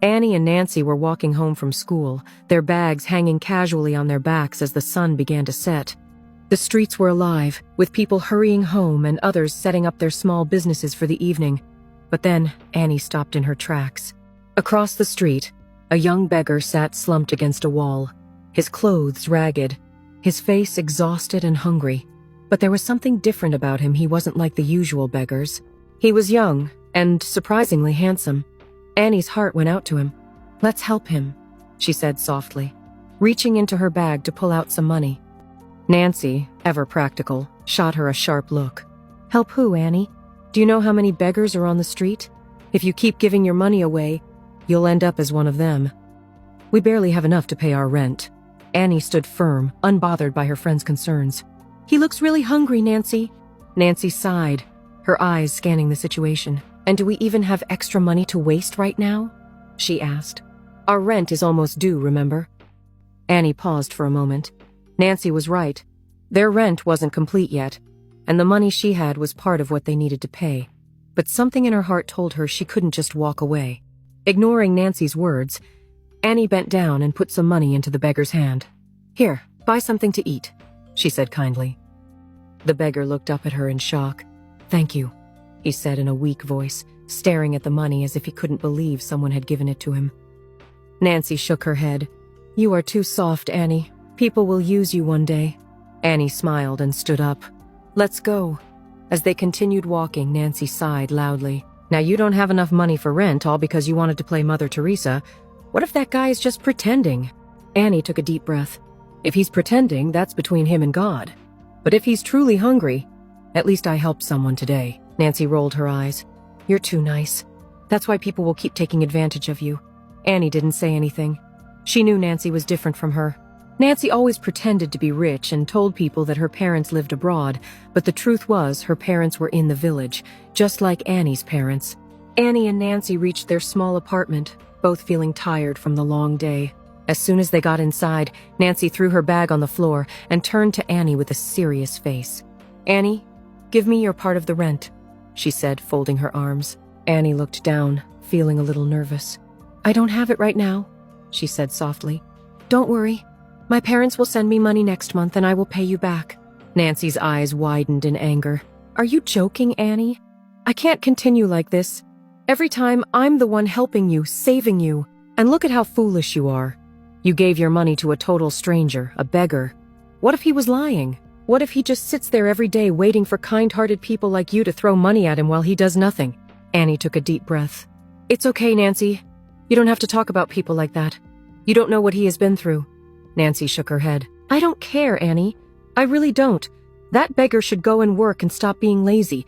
Annie and Nancy were walking home from school, their bags hanging casually on their backs as the sun began to set. The streets were alive, with people hurrying home and others setting up their small businesses for the evening. But then Annie stopped in her tracks. Across the street, a young beggar sat slumped against a wall, his clothes ragged, his face exhausted and hungry. But there was something different about him. He wasn't like the usual beggars. He was young and surprisingly handsome. Annie's heart went out to him. "Let's help him," she said softly, reaching into her bag to pull out some money. Nancy, ever practical, shot her a sharp look. "Help who, Annie? Do you know how many beggars are on the street? If you keep giving your money away, you'll end up as one of them." "We barely have enough to pay our rent." Annie stood firm, unbothered by her friend's concerns. "He looks really hungry, Nancy." Nancy sighed, her eyes scanning the situation. "And do we even have extra money to waste right now?" she asked. "Our rent is almost due, remember?" Annie paused for a moment. Nancy was right. Their rent wasn't complete yet, and the money she had was part of what they needed to pay. But something in her heart told her she couldn't just walk away. Ignoring Nancy's words, Annie bent down and put some money into the beggar's hand. "Here, buy something to eat," she said kindly. The beggar looked up at her in shock. "Thank you," he said in a weak voice, staring at the money as if he couldn't believe someone had given it to him. Nancy shook her head. "You are too soft, Annie. People will use you one day." Annie smiled and stood up. "Let's go." As they continued walking, Nancy sighed loudly. "Now you don't have enough money for rent, all because you wanted to play Mother Teresa. What if that guy is just pretending?" Annie took a deep breath. "If he's pretending, that's between him and God. But if he's truly hungry, at least I helped someone today." Nancy rolled her eyes. "You're too nice. That's why people will keep taking advantage of you." Annie didn't say anything. She knew Nancy was different from her. Nancy always pretended to be rich and told people that her parents lived abroad, but the truth was her parents were in the village, just like Annie's parents. Annie and Nancy reached their small apartment, both feeling tired from the long day. As soon as they got inside, Nancy threw her bag on the floor and turned to Annie with a serious face. "Annie, give me your part of the rent," she said, folding her arms. Annie looked down, feeling a little nervous. "I don't have it right now," she said softly. "Don't worry. My parents will send me money next month and I will pay you back." Nancy's eyes widened in anger. "Are you joking, Annie? I can't continue like this. Every time I'm the one helping you, saving you. And look at how foolish you are. You gave your money to a total stranger, a beggar. What if he was lying? What if he just sits there every day waiting for kind-hearted people like you to throw money at him while he does nothing?" Annie took a deep breath. "It's okay, Nancy. You don't have to talk about people like that. You don't know what he has been through." Nancy shook her head. "I don't care, Annie. I really don't. That beggar should go and work and stop being lazy.